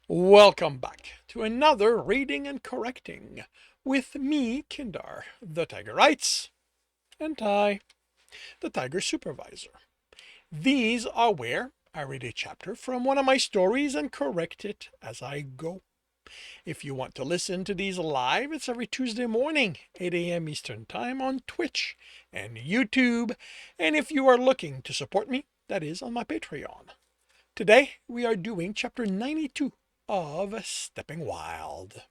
Welcome back to another Reading and Correcting with me, Kindar, the Tiger Writes, and I, the Tiger Supervisor. These are where I read a chapter from one of my stories and correct it as I go. If you want to listen to these live, it's every Tuesday morning, 8 a.m. Eastern Time on Twitch and YouTube. And if you are looking to support me, that is on my Patreon. Today, we are doing chapter 92 of Stepping Wild.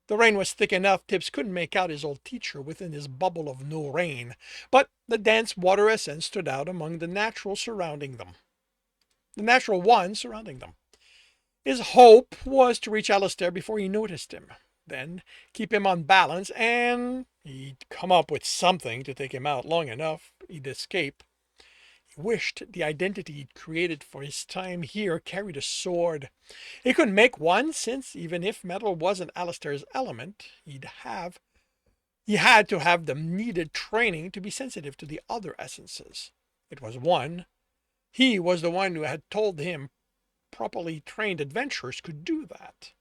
The rain was thick enough Tibs couldn't make out his old teacher within his bubble of no rain, but the dense water essence stood out among the natural ones surrounding them. His hope was to reach Alistair before he noticed him, then keep him on balance, and he'd come up with something to take him out long enough he'd escape. Wished the identity he'd created for his time here carried a sword. He couldn't make one, since even if metal wasn't Alistair's element, he had to have the needed training to be sensitive to the other essences. He was the one who had told him properly trained adventurers could do that.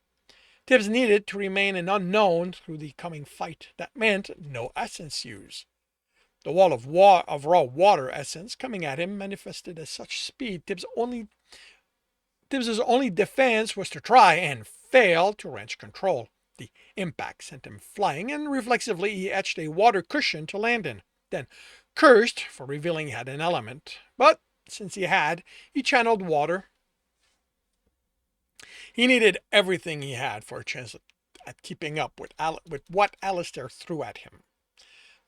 Tibs needed to remain an unknown through the coming fight. That meant no essence use. The wall of raw water essence coming at him manifested at such speed Tibs's only defense was to try and fail to wrench control. The impact sent him flying, and reflexively he etched a water cushion to land in, then cursed for revealing he had an element. But since he channeled water. He needed everything he had for a chance at keeping up with what Alistair threw at him.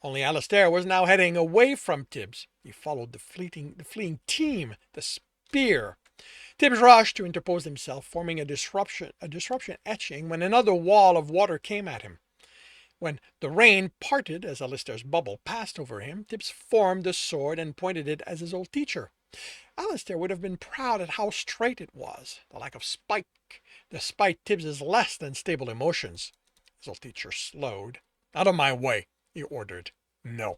Only Alistair was now heading away from Tibs. He followed the fleeing team, the spear. Tibs rushed to interpose himself, forming a disruption etching when another wall of water came at him. When the rain parted as Alistair's bubble passed over him, Tibs formed the sword and pointed it at his old teacher. Alistair would have been proud at how straight it was. The lack of spike, despite Tibs's less than stable emotions. His old teacher slowed. "Out of my way," he ordered. "No."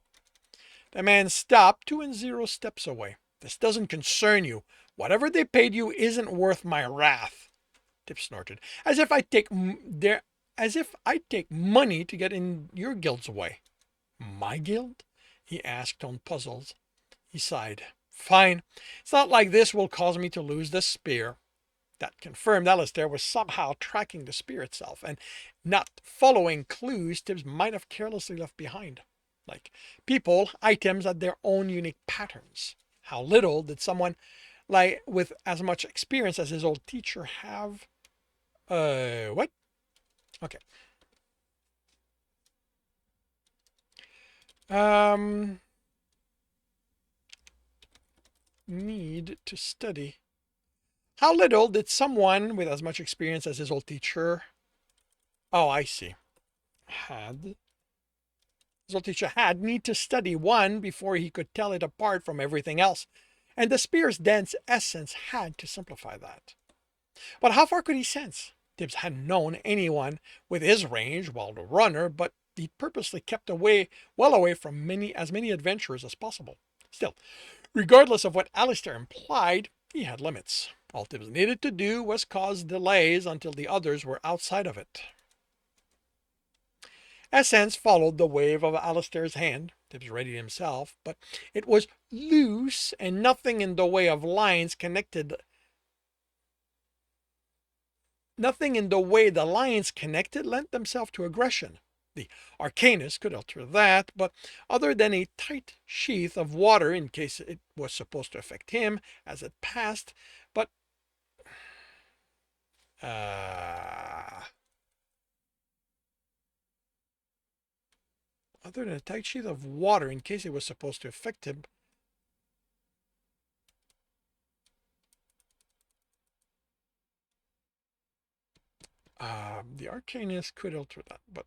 The man stopped 2 and 0 steps away. "This doesn't concern you. Whatever they paid you isn't worth my wrath." Tibs snorted. As if I'd take money to get in your guild's way." "My guild?" he asked, on puzzles. He sighed. "Fine. It's not like this will cause me to lose the spear." That confirmed Alistair was somehow tracking the spear itself, and not following clues Tibs might have carelessly left behind. Like people, items had their own unique patterns. How little did someone with as much experience as his old teacher have? What? Okay. Need to study. How little did someone with as much experience as his old teacher? Oh, I see. His old teacher had need to study one before he could tell it apart from everything else, and the spear's dense essence had to simplify that. But how far could he sense? Tibs hadn't known anyone with his range while the runner, but he purposely kept well away from as many adventurers as possible. Still, regardless of what Alistair implied, he had limits. All Tibs needed to do was cause delays until the others were outside of it. Essence followed the wave of Alistair's hand. Tibs readied himself, but it was loose, and nothing in the way the lines connected lent themselves to aggression. The Arcanist could alter that, but other than a tight sheath of water in case it was supposed to affect him as it passed, but other than a tight sheath of water in case it was supposed to affect him. The Arcanist could alter that, but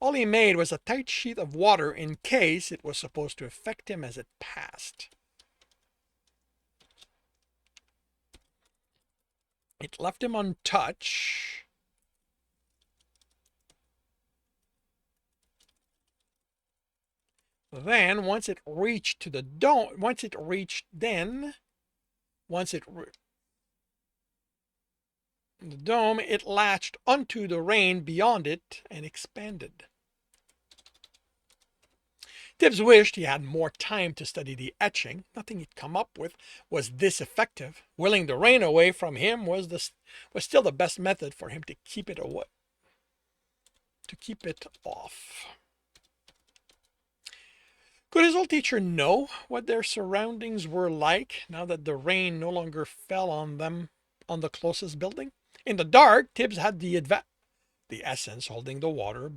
all he made was a tight sheet of water in case it was supposed to affect him as it passed. It left him untouched. Then, once it reached to the dome, once it reached, then, once it the dome, it latched onto the rain beyond it and expanded. Tibs wished he had more time to study the etching. Nothing he'd come up with was this effective. Willing the rain away from him was still the best method for him to keep it away, to keep it off. Could his old teacher know what their surroundings were like now that the rain no longer fell on them on the closest building? In the dark, Tibs had the essence holding the water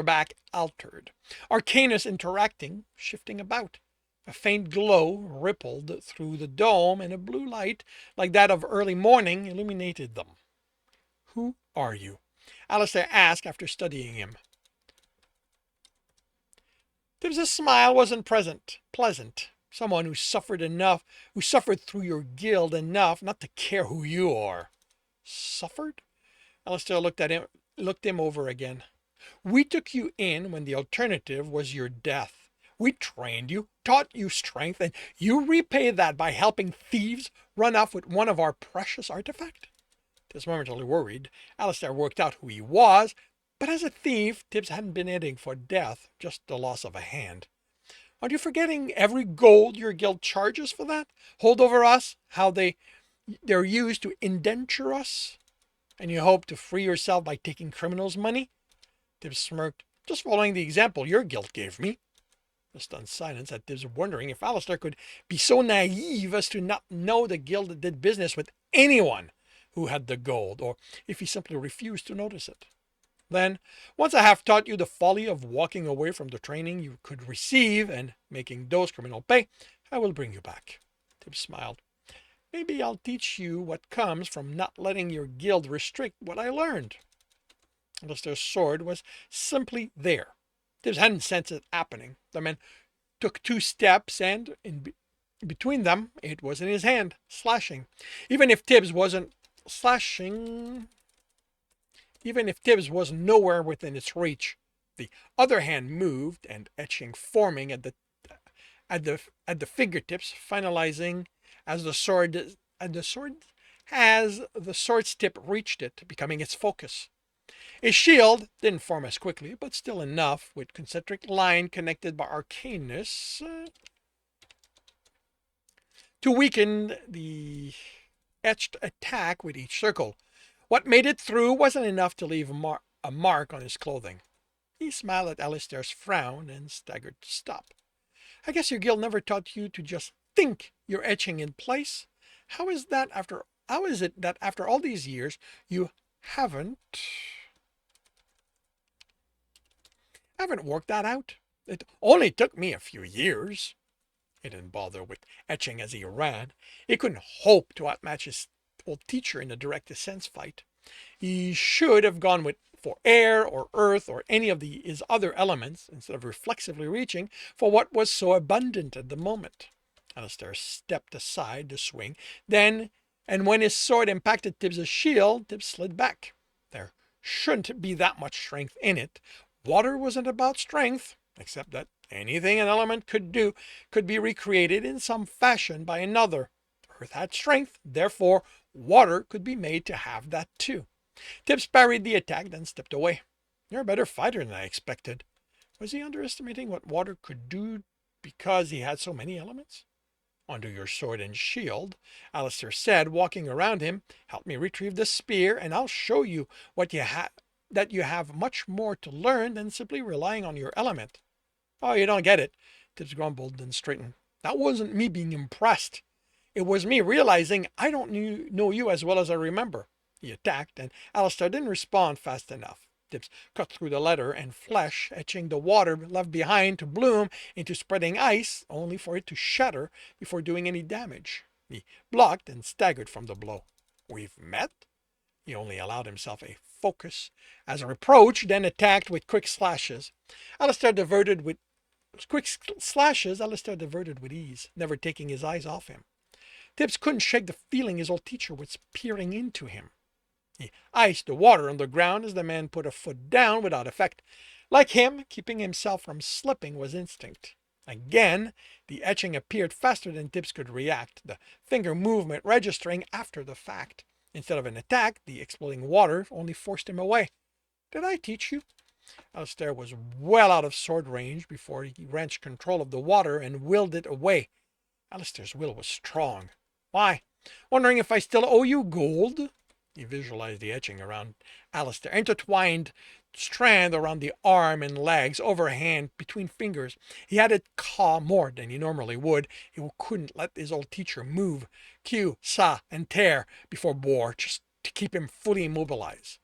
back altered. Arcanus interacting, shifting about. A faint glow rippled through the dome, and a blue light, like that of early morning, illuminated them. Who are you? Alistair asked after studying him. Tibs' smile wasn't pleasant. Someone who suffered through your guild enough not to care who you are. Suffered? Alistair looked him over again. We took you in when the alternative was your death. We trained you, taught you strength, and you repay that by helping thieves run off with one of our precious artifacts? Tibs momentarily worried. Alistair worked out who he was, but as a thief, Tibs hadn't been heading for death, just the loss of a hand. Aren't you forgetting every gold your guild charges for that? Hold over us, how they're used to indenture us? And you hope to free yourself by taking criminals' money? Tibs smirked. Just following the example your guild gave me. The stunned silence had Tibs wondering if Alistair could be so naive as to not know the guild did business with anyone who had the gold, or if he simply refused to notice it. Then, once I have taught you the folly of walking away from the training you could receive and making those criminals pay, I will bring you back. Tibs smiled. Maybe I'll teach you what comes from not letting your guild restrict what I learned. Alistair's sword was simply there. Tibs hadn't sensed it happening. The man took 2 steps, and in between them, it was in his hand, slashing. Even if Tibs was nowhere within its reach, the other hand moved, and etching forming at the fingertips, finalizing as the sword's tip reached it, becoming its focus. A shield didn't form as quickly, but still enough, with concentric line connected by Arcanus to weaken the etched attack with each circle. What made it through wasn't enough to leave a mark on his clothing. He smiled at Alistair's frown and staggered to stop. I guess your guild never taught you to just think you're etching in place. How is it that after all these years you haven't worked that out? It only took me a few years. He didn't bother with etching as he ran. He couldn't hope to outmatch his old teacher in a direct descent fight. He should have gone for air or earth or any of his other elements instead of reflexively reaching for what was so abundant at the moment. Alistair stepped aside to swing. Then, and when his sword impacted Tibs' shield, Tibs slid back. There shouldn't be that much strength in it. Water wasn't about strength, except that anything an element could do could be recreated in some fashion by another. Earth had strength, therefore water could be made to have that too. Tibs parried the attack, then stepped away. You're a better fighter than I expected. Was he underestimating what water could do because he had so many elements? Undo your sword and shield, Alistair said, walking around him. Help me retrieve the spear, and I'll show you that you have much more to learn than simply relying on your element. Oh, you don't get it, Tibs grumbled, then straightened. That wasn't me being impressed. It was me realizing I don't know you as well as I remember. He attacked, and Alistair didn't respond fast enough. Tibs cut through the leather and flesh, etching the water left behind to bloom into spreading ice, only for it to shatter before doing any damage. He blocked and staggered from the blow. We've met? He only allowed himself a focus as a reproach, then attacked with quick slashes. Alistair diverted with ease, never taking his eyes off him. Tibs couldn't shake the feeling his old teacher was peering into him. He iced the water on the ground as the man put a foot down without effect. Like him, keeping himself from slipping was instinct. Again, the etching appeared faster than Tibs could react, the finger movement registering after the fact. Instead of an attack, the exploding water only forced him away. Did I teach you? Alistair was well out of sword range before he wrenched control of the water and willed it away. Alistair's will was strong. Why? Wondering if I still owe you gold? He visualized the etching around Alistair, intertwined strand around the arm and legs, overhand between fingers. He had it claw more than he normally would. He couldn't let his old teacher move, cue, saw, and tear before bore, just to keep him fully immobilized.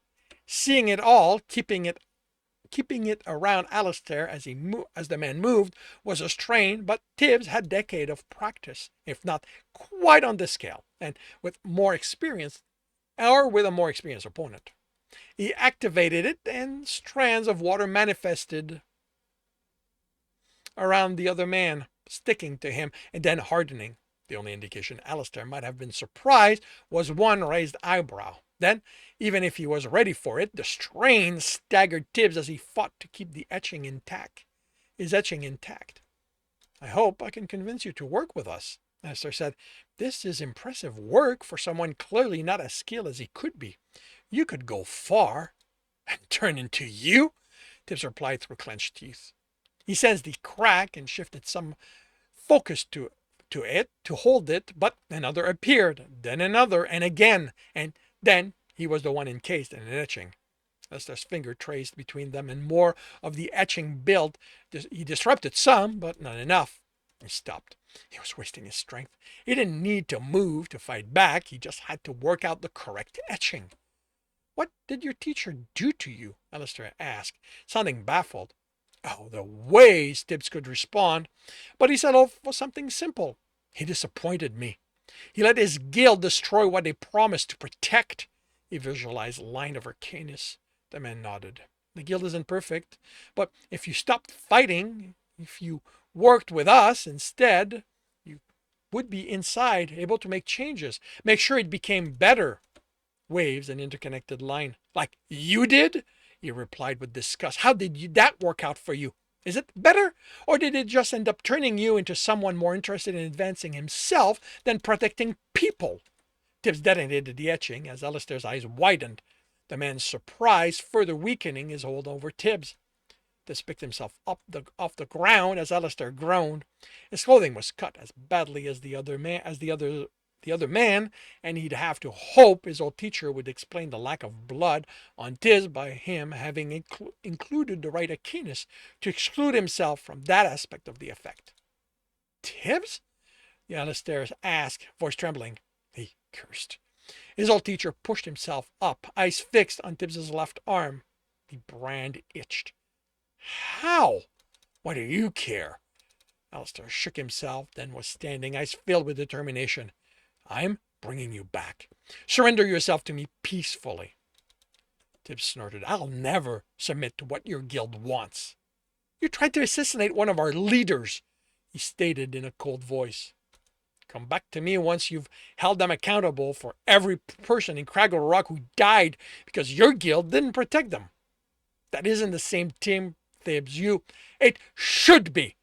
Seeing it all, keeping it around Alistair as the man moved was a strain, but Tibs had decades of practice, if not quite on this scale, and with more experience, or with a more experienced opponent. He activated it, and strands of water manifested around the other man, sticking to him and then hardening. The only indication Alistair might have been surprised was one raised eyebrow. Then, even if he was ready for it, the strain staggered Tibs as he fought to keep the etching intact. His etching intact. I hope I can convince you to work with us, Alistair said. This is impressive work for someone clearly not as skilled as he could be. You could go far. And turn into you? Tibs replied through clenched teeth. He sensed the crack and shifted some focus to it to hold it, but another appeared, then another, and again, and then he was the one encased in an etching. Alistair's finger traced between them, and more of the etching built. He disrupted some, but not enough. He stopped. He was wasting his strength. He didn't need to move to fight back. He just had to work out the correct etching. What did your teacher do to you? Alistair asked, sounding baffled. Oh, the ways Tibs could respond. But he settled for something simple. He disappointed me. He let his guild destroy what they promised to protect. He visualized a line of arcanus. The man nodded. The guild isn't perfect, but if you stopped fighting, if you worked with us instead, you would be inside, able to make changes, make sure it became better. Waves an interconnected line. Like you did? He replied with disgust. How did that work out for you? Is it better? Or did it just end up turning you into someone more interested in advancing himself than protecting people? Tibs detonated the etching as Alistair's eyes widened, the man's surprise further weakening his hold over Tibs. Tibs picked himself up off the ground as Alistair groaned. His clothing was cut as badly as the other man, and he'd have to hope his old teacher would explain the lack of blood on Tibs by him having included the right Aquinas to exclude himself from that aspect of the effect. Tibs? The Alistair asked, voice trembling. He cursed. His old teacher pushed himself up, eyes fixed on Tibbs's left arm. The brand itched. How? Why do you care? Alistair shook himself, then was standing, eyes filled with determination. I'm bringing you back. Surrender yourself to me peacefully. Tibs snorted. I'll never submit to what your guild wants. You tried to assassinate one of our leaders, he stated in a cold voice. Come back to me once you've held them accountable for every person in Craggle Rock who died because your guild didn't protect them. That isn't the same team, Tibs. It should be.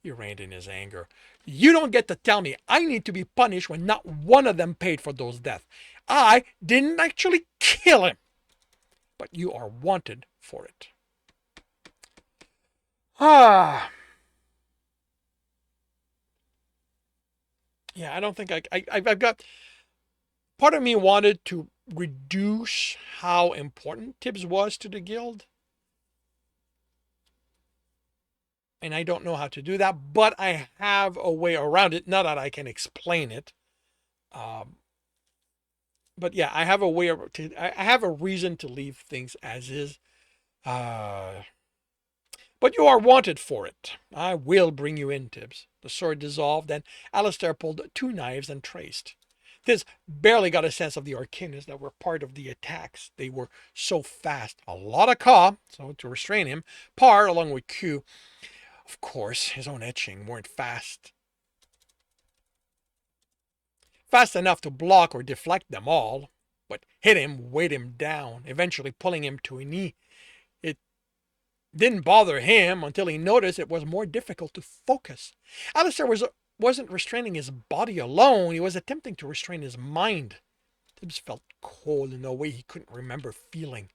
He reined in his anger. You don't get to tell me I need to be punished when not one of them paid for those deaths. I didn't actually kill him. But you are wanted for it. Yeah, I don't think I've got... Part of me wanted to reduce how important Tibs was to the guild. And I don't know how to do that, but I have a way around it. Not that I can explain it. But yeah, I have a way I have a reason to leave things as is. But you are wanted for it. I will bring you in, Tibs. The sword dissolved, and Alistair pulled 2 knives and traced. Tibs barely got a sense of the arcanas that were part of the attacks. They were so fast. A lot of Caw, so to restrain him, Par, along with Q. Of course, his own etching weren't fast enough to block or deflect them all, but hit him, weighed him down, eventually pulling him to a knee. It didn't bother him until he noticed it was more difficult to focus. Alistair wasn't restraining his body alone, he was attempting to restrain his mind. Tibbs felt cold in a way he couldn't remember feeling.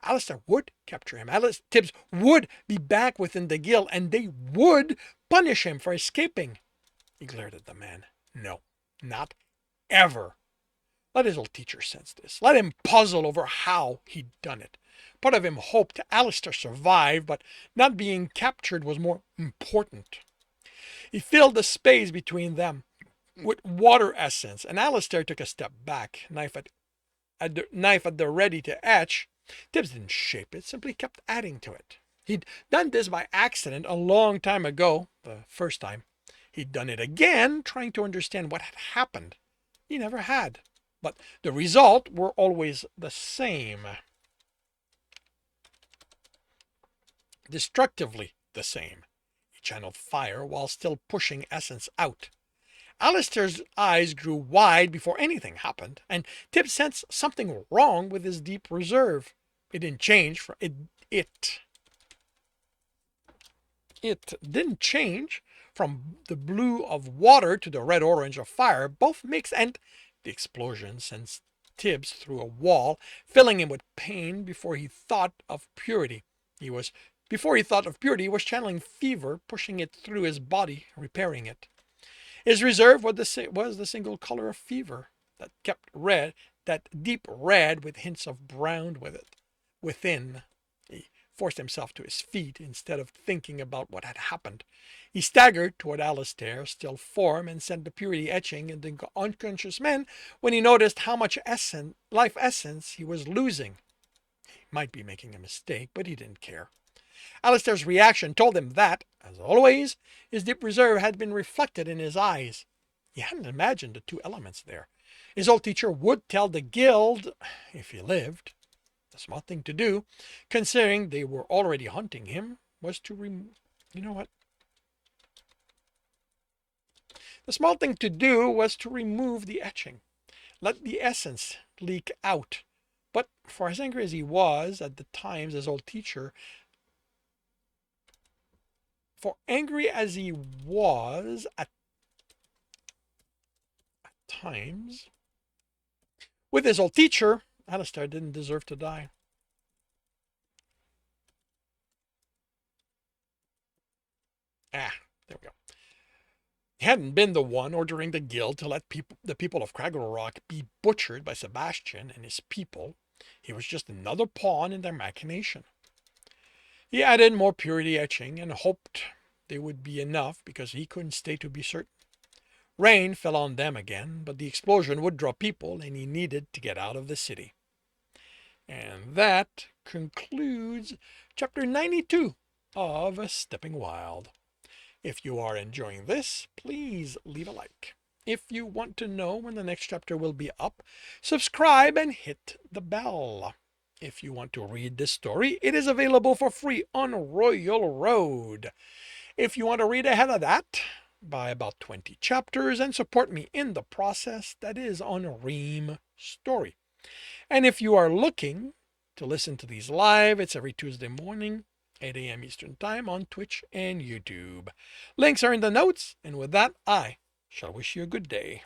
Alistair would capture him. Tibbs would be back within the guild, and they would punish him for escaping. He glared at the man. No, not ever. Let his old teacher sense this. Let him puzzle over how he'd done it. Part of him hoped Alistair survived, but not being captured was more important. He filled the space between them with water essence, and Alistair took a step back, knife at the ready to etch. Tibbs didn't shape it, simply kept adding to it. He'd done this by accident a long time ago, the first time. He'd done it again, trying to understand what had happened. He never had. But the result were always the same. Destructively the same. He channeled fire while still pushing essence out. Alistair's eyes grew wide before anything happened, and Tibbs sensed something wrong with his deep reserve. It didn't change. It didn't change from the blue of water to the red-orange of fire, both mixed, and the explosion sent Tibbs through a wall, filling him with pain before he thought of purity. He was channeling fever, pushing it through his body, repairing it. His reserve was the single color of fever, that kept red, that deep red with hints of brown with it. Within, he forced himself to his feet instead of thinking about what had happened. He staggered toward Alistair's still form and sent the purity etching into the unconscious man when he noticed how much life essence he was losing. He might be making a mistake, but he didn't care. Alistair's reaction told him that, as always, his deep reserve had been reflected in his eyes. He hadn't imagined the two elements there. His old teacher would tell the guild, if he lived. The smart thing to do, considering they were already hunting him, was to The smart thing to do was to remove the etching. Let the essence leak out. But for as angry as he was at the times, his old teacher, for angry as he was at times, with his old teacher, Alistair didn't deserve to die. There we go. He hadn't been the one ordering the guild to let the people of Craggle Rock be butchered by Sebastian and his people. He was just another pawn in their machination. He added more purity etching and hoped they would be enough because he couldn't stay to be certain. Rain fell on them again, but the explosion would draw people and he needed to get out of the city. And that concludes chapter 92 of Stepping Wild. If you are enjoying this, please leave a like. If you want to know when the next chapter will be up, subscribe and hit the bell. If you want to read this story, it is available for free on Royal Road. If you want to read ahead of that, buy about 20 chapters and support me in the process, that is on Ream Story. And if you are looking to listen to these live, it's every Tuesday morning, 8 a.m. Eastern Time on Twitch and YouTube. Links are in the notes, and with that, I shall wish you a good day.